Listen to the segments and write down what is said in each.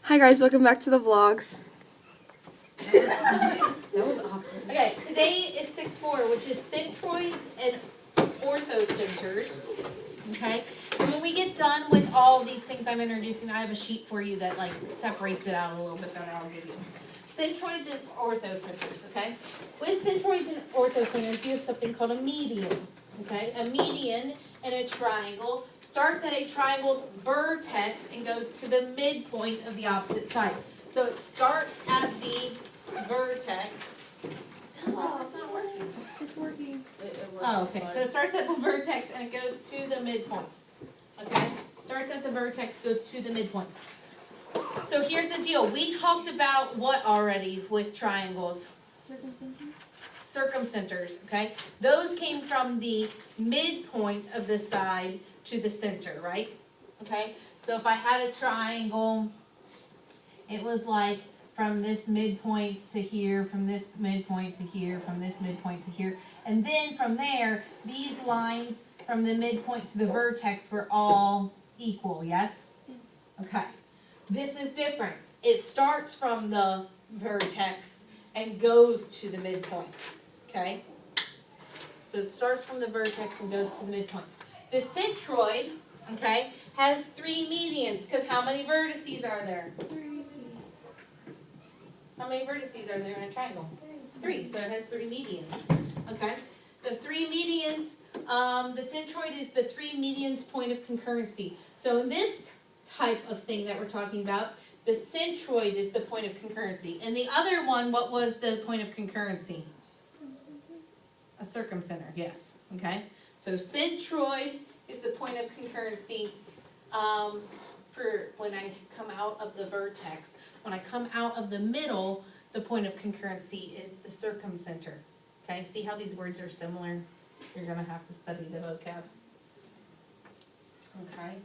Hi guys, welcome back to the vlogs. That was awkward. Okay, today is 6-4, which is centroids and orthocenters. Okay, and when we get done with all these things I'm introducing, I have a sheet for you that like separates it out a little bit that I'll give you. Centroids and orthocenters. Okay, with centroids and orthocenters, you have something called a median. Okay, a median in a triangle starts at a triangle's vertex and goes to the midpoint of the opposite side. So it starts at the vertex. Oh, it's not working. It's working. Oh, okay. So it starts at the vertex and it goes to the midpoint. Okay? Starts at the vertex, goes to the midpoint. So here's the deal. We talked about what already with triangles? Circumcenters, okay? Those came from the midpoint of the side to the center, right? Okay? So if I had a triangle, it was like from this midpoint to here, from this midpoint to here, from this midpoint to here. And then from there, these lines from the midpoint to the vertex were all equal, yes? Yes. Okay. This is different. It starts from the vertex and goes to the midpoint, okay? So it starts from the vertex and goes to the midpoint. The centroid, okay, has 3 medians, because how many vertices are there? 3. How many vertices are there in a triangle? 3, so it has 3 medians. Okay? The 3 medians, the centroid is the 3 medians point of concurrency. So in this type of thing that we're talking about, the centroid is the point of concurrency. And the other one, what was the point of concurrency? A circumcenter, yes. Okay? So centroid is the point of concurrency for when I come out of the vertex. When I come out of the middle, the point of concurrency is the circumcenter. Okay, see how these words are similar? You're going to have to study the vocab. Okay.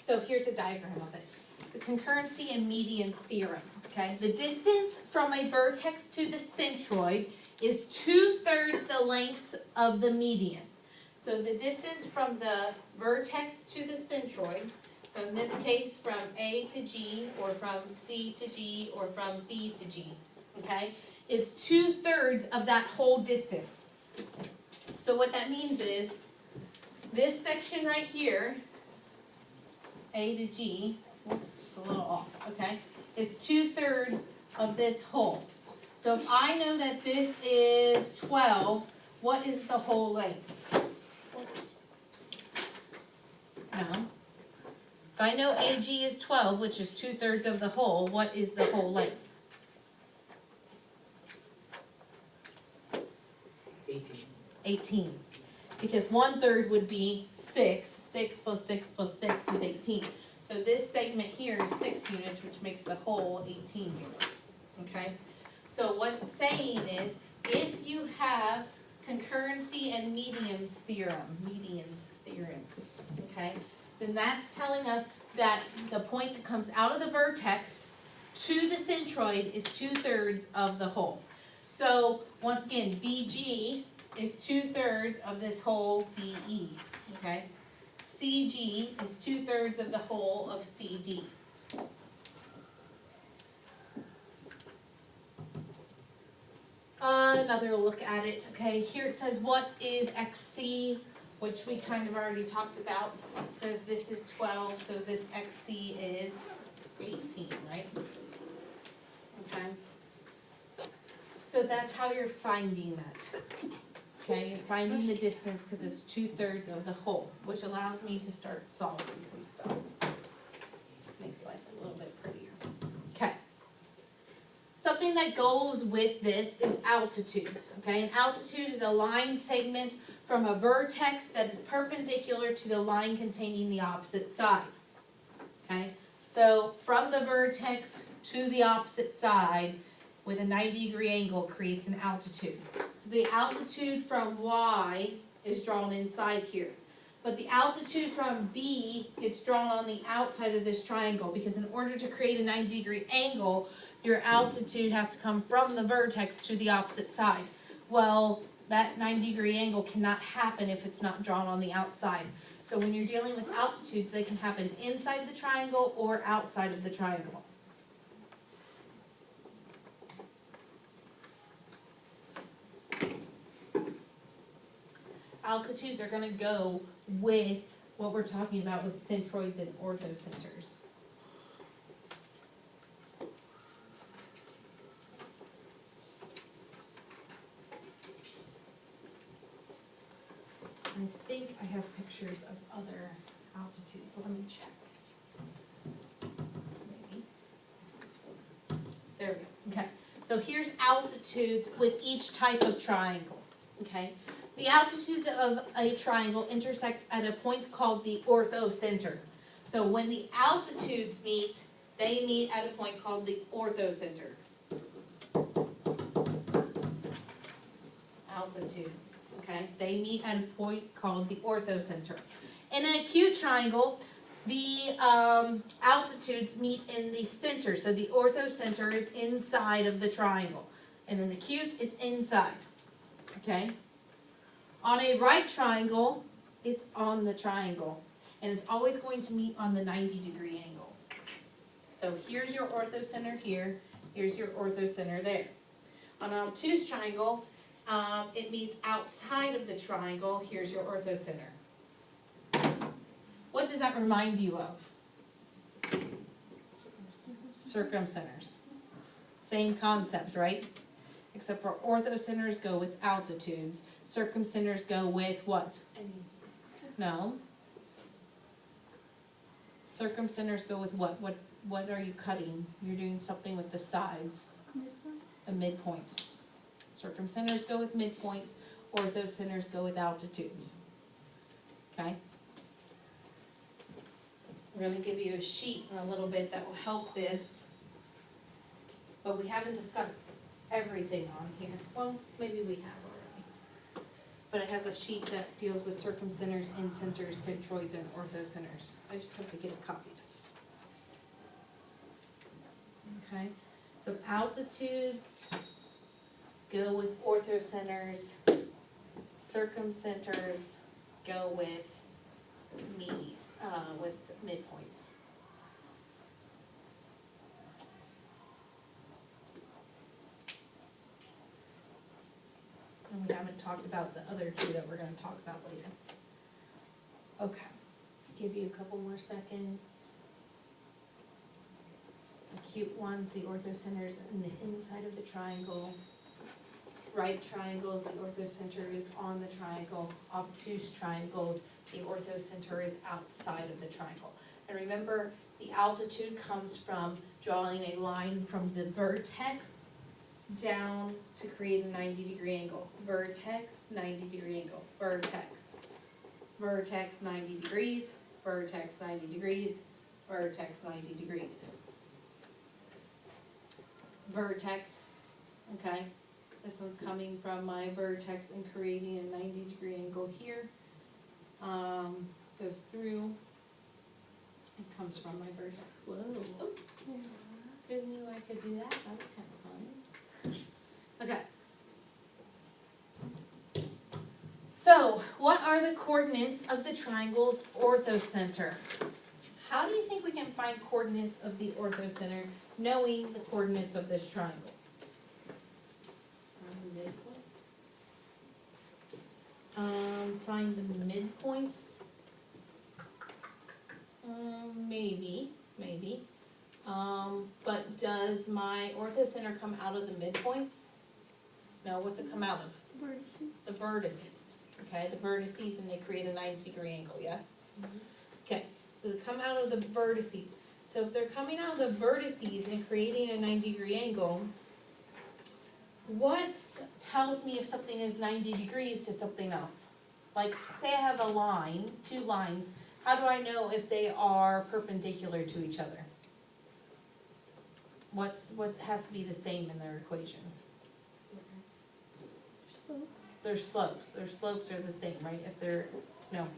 So here's a diagram of it. The concurrency and medians theorem. Okay, the distance from a vertex to the centroid is 2/3 the length of the median. So the distance from the vertex to the centroid, so in this case from A to G, or from C to G, or from B to G, okay, is 2/3 of that whole distance. So what that means is, this section right here, A to G, whoops, it's a little off, okay, is 2/3 of this whole. So if I know that this is 12, what is the whole length? No. If I know AG is 12, which is 2/3 of the whole, what is the whole length? 18. Because 1/3 would be 6. 6 plus 6 plus 6 is 18. So this segment here is 6 units, which makes the whole 18 units. Okay? So what it's saying is, if you have concurrency and medians theorem, okay, then that's telling us that the point that comes out of the vertex to the centroid is 2/3 of the whole. So once again, BG is 2/3 of this whole BE, okay? CG is 2/3 of the whole of CD. Another look at it, okay, here it says what is XC, which we kind of already talked about, because this is 12, so this XC is 18, right? Okay. So that's how you're finding that. Okay, you're finding the distance because it's 2/3 of the whole, which allows me to start solving some stuff. Makes life a little bit prettier. Okay. Something that goes with this is altitudes. Okay, an altitude is a line segment from a vertex that is perpendicular to the line containing the opposite side. Okay, so from the vertex to the opposite side with a 90-degree angle creates an altitude. So the altitude from Y is drawn inside here. But the altitude from B gets drawn on the outside of this triangle, because in order to create a 90-degree angle, your altitude has to come from the vertex to the opposite side. Well, that 90-degree angle cannot happen if it's not drawn on the outside. So when you're dealing with altitudes, they can happen inside the triangle or outside of the triangle. Altitudes are gonna go with what we're talking about with centroids and orthocenters. I think I have pictures of other altitudes, let me check. Maybe. There we go, okay. So here's altitudes with each type of triangle, okay? The altitudes of a triangle intersect at a point called the orthocenter. So when the altitudes meet, they meet at a point called the orthocenter. Altitudes, okay? They meet at a point called the orthocenter. In an acute triangle, the altitudes meet in the center. So the orthocenter is inside of the triangle. In an acute, it's inside, okay? On a right triangle, it's on the triangle, and it's always going to meet on the 90-degree angle. So here's your orthocenter here, here's your orthocenter there. On an obtuse triangle, it meets outside of the triangle, here's your orthocenter. What does that remind you of? Circumcenters. Same concept, right? Except for orthocenters go with altitudes. Circumcenters go with what? No. Circumcenters go with what? What are you cutting? You're doing something with the sides. The midpoints. Circumcenters go with midpoints. Orthocenters go with altitudes. Okay? We're going to give you a sheet in a little bit that will help this. But we haven't discussed everything on here. Well, maybe we have already. But it has a sheet that deals with circumcenters, incenters, centroids, and orthocenters. I just have to get it copied. Okay, so altitudes go with orthocenters, circumcenters go with midpoints. And we haven't talked about the other two that we're going to talk about later. Okay, give you a couple more seconds. Acute ones, the orthocenters in the inside of the triangle. Right triangles, the orthocenter is on the triangle. Obtuse triangles, the orthocenter is outside of the triangle. And remember, the altitude comes from drawing a line from the vertex down to create a 90-degree angle. Vertex, 90-degree angle. Vertex. Vertex, 90 degrees. Vertex, 90 degrees. Vertex, 90 degrees. Vertex, okay? This one's coming from my vertex and creating a 90-degree angle here. Goes through. It comes from my vertex. Whoa. Oh. Didn't know I could do that. That was kind of fun. Okay. So, what are the coordinates of the triangle's orthocenter? How do you think we can find coordinates of the orthocenter knowing the coordinates of this triangle? Find the midpoints. Maybe. But does my orthocenter come out of the midpoints? No, what's it come out of? Vertices. The vertices. Okay, the vertices, and they create a 90-degree angle, yes? Okay, so they come out of the vertices. So if they're coming out of the vertices and creating a 90-degree angle, what tells me if something is 90 degrees to something else? Like, say I have a line, two lines, how do I know if they are perpendicular to each other? What has to be the same in their equations? Their slopes. Their slopes are the same, right? If they're, no.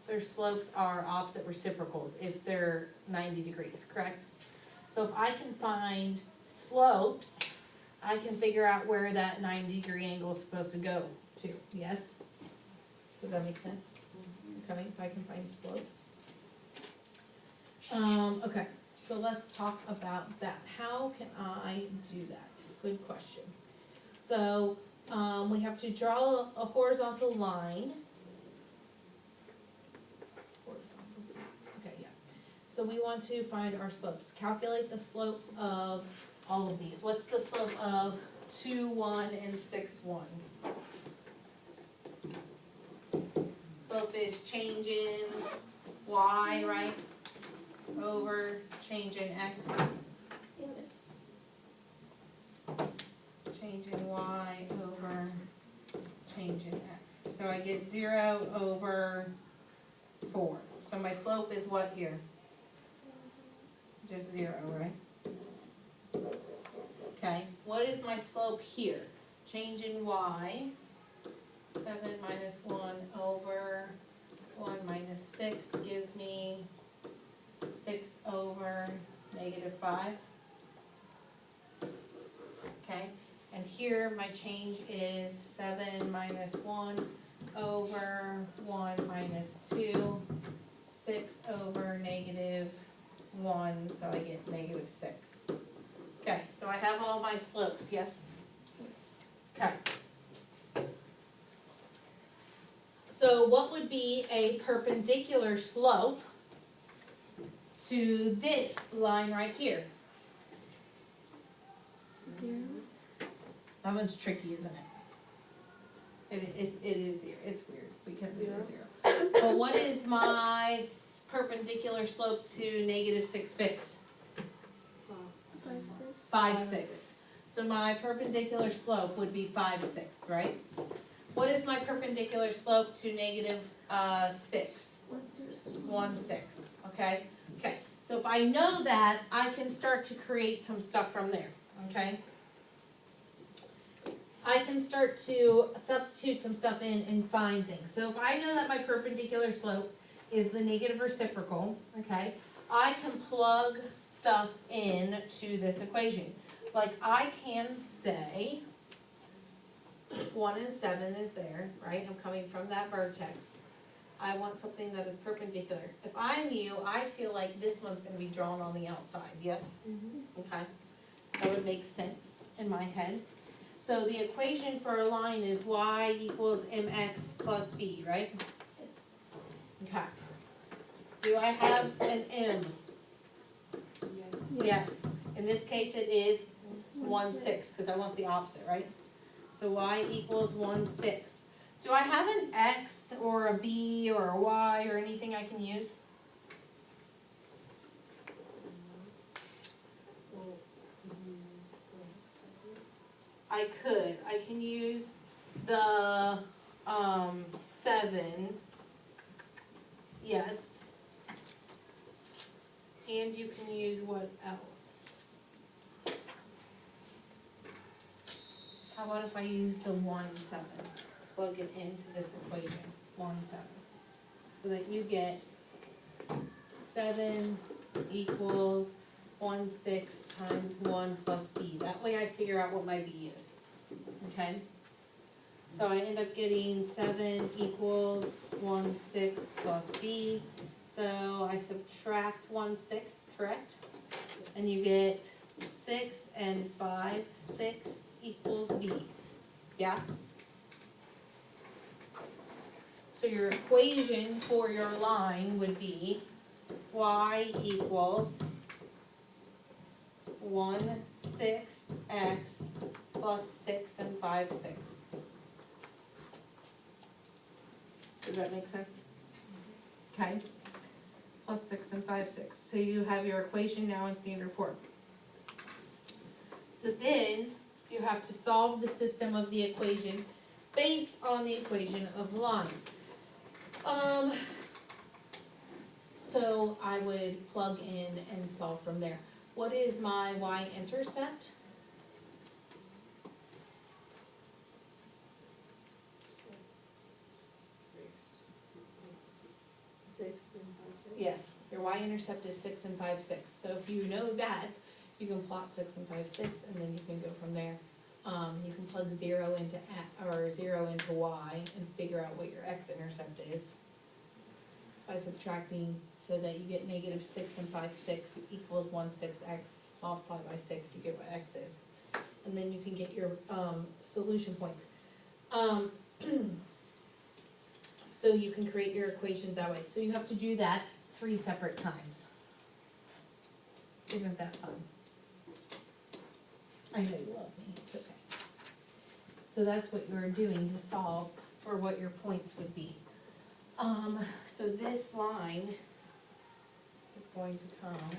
Their slopes are opposite reciprocals if they're 90 degrees, correct? So if I can find slopes I can figure out where that 90-degree angle is supposed to go to, yes? Does that make sense? Okay, if I can find slopes. Okay, so let's talk about that. How can I do that? Good question. So, we have to draw a horizontal line. Okay, yeah. So we want to find our slopes. Calculate the slopes of all of these. What's the slope of 2, 1, and 6, 1? Slope is change in y, right? Over change in x. Change in y over change in x. So I get 0 over 4. So my slope is what here? Just 0, right? Okay, what is my slope here? Change in y, 7 minus 1 over 1 minus 6 gives me 6 over negative 5. Okay, and here my change is 7 minus 1 over 1 minus 2, 6 over negative 1, so I get negative 6. Okay, so I have all my slopes, yes? Okay. So what would be a perpendicular slope to this line right here? 0. That one's tricky, isn't it? It is 0, it's weird because it is 0. But what is my perpendicular slope to negative 6 fifths? 5, 6. So my perpendicular slope would be 5, 6, right? What is my perpendicular slope to negative 6? 1, 6, okay? Okay, so if I know that, I can start to create some stuff from there, okay? I can start to substitute some stuff in and find things. So if I know that my perpendicular slope is the negative reciprocal, okay, I can plug stuff in to this equation. Like I can say 1 and 7 is there, right? I'm coming from that vertex. I want something that is perpendicular. If I'm you, I feel like this one's going to be drawn on the outside, yes? Okay, that would make sense in my head. So the equation for a line is y equals mx plus b, right? Okay. Do I have an m? Yes. In this case it is 1, 6, because I want the opposite, right? So y equals 1, 6. Do I have an x or a b or a y or anything I can use? I could. I can use the 7. Yes. And you can use what else? How about if I use the 1, 7? Plug it into this equation, 1, 7. So that you get 7 equals 1, 6 times 1 plus b. That way I figure out what my b is. Okay? So I end up getting 7 equals 1, 6 plus b. So I subtract 1, 6, correct? And you get 6 and 5, 6 equals b. Yeah? So your equation for your line would be y equals 1, 6 x plus 6 and 5, 6. Does that make sense? Okay. Plus 6 and 5, 6. So you have your equation now in standard form. So then you have to solve the system of the equation based on the equation of lines. So I would plug in and solve from there. What is my y-intercept? 6 and 5, 6? Yes, your y-intercept is 6 and 5, 6. So if you know that, you can plot 6 and 5, 6, and then you can go from there You can plug 0 into or 0 into y and figure out what your x-intercept is by subtracting, so that you get negative 6 and 5/6 equals 1/6 x multiplied by 6, you get what x is. And then you can get your solution points. So you can create your equations that way. So you have to do that 3 separate times. Isn't that fun? I know you love me, it's okay. So that's what you're doing to solve for what your points would be. So this line is going to come,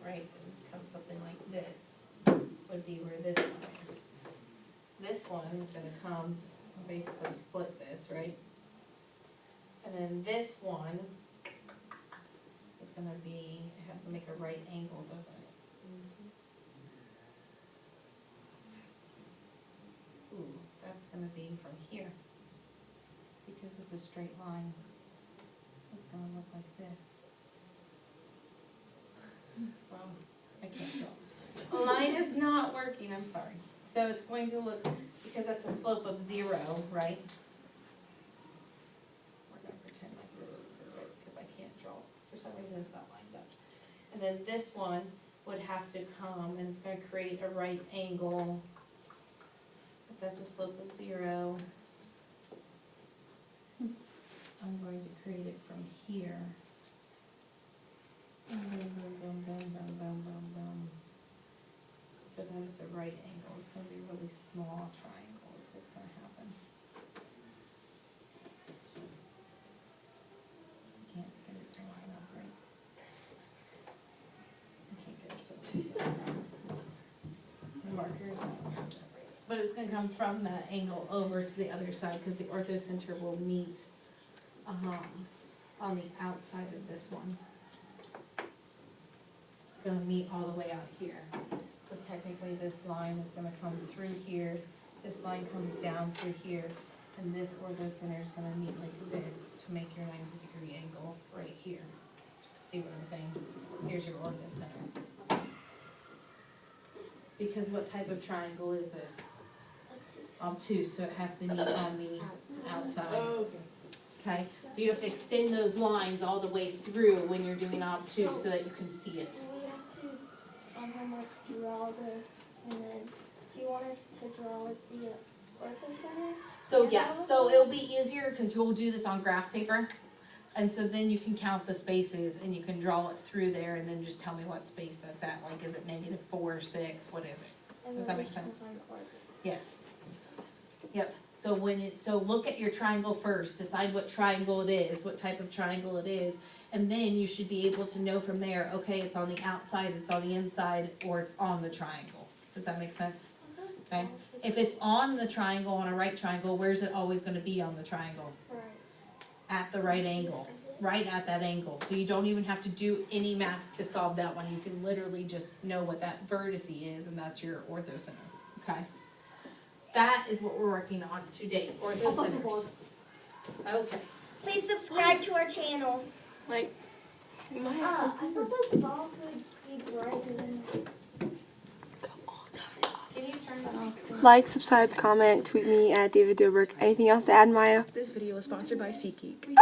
right, and come something like this, would be where this one is. This one is gonna come, basically split this, right? And then this one is gonna be, it has to make a right angle, doesn't it? Ooh, that's gonna be from here, because it's a straight line. It's gonna look like this. Well, I can't draw. The line is not working, I'm sorry. So it's going to look, because that's a slope of 0, right? We're gonna pretend like this is perfect, because I can't draw. For some reason, it's not lined up. And then this one would have to come, and it's gonna create a right angle. If that's a slope of 0, I'm going to create it from here. Boom, boom, boom, boom, boom, boom, boom, boom. So that it's a right angle. It's gonna be a really small triangle is what's gonna happen. Can't get it to line up right. I can't get it to. The markers don't line up right. But it's gonna come from that angle over to the other side, because the orthocenter will meet, on the outside of this one. It's gonna meet all the way out here. Because technically this line is gonna come through here, this line comes down through here, and this orthocenter is gonna meet like this to make your 90-degree angle right here. See what I'm saying? Here's your orthocenter. Because what type of triangle is this? Obtuse, so it has to meet on the outside. Okay. Okay, so you have to extend those lines all the way through when you're doing obtuse so that you can see it. Do we have to, like, draw the, and then, do you want us to draw like the ortho center? So yeah, so it'll be easier because you'll do this on graph paper. And so then you can count the spaces and you can draw it through there and then just tell me what space that's at. Like, is it -4, 6, what is it? And Does then that we make can sense? find ortho center. Yes. Yep, so look at your triangle first, decide what triangle it is, what type of triangle it is. And then you should be able to know from there, okay, it's on the outside, it's on the inside, or it's on the triangle. Does that make sense? Okay. If it's on the triangle, on a right triangle, where's it always gonna be on the triangle? Right. At the right angle, right at that angle. So you don't even have to do any math to solve that one. You can literally just know what that vertice is, and that's your orthocenter, okay? That is what we're working on today, orthocenters. Okay. Please subscribe to our channel. Like, you might I thought those balls would be brighter than. Can you turn that off? like, subscribe, comment, tweet me at David Dobrik. Anything else to add, Maya? This video was sponsored by SeatGeek.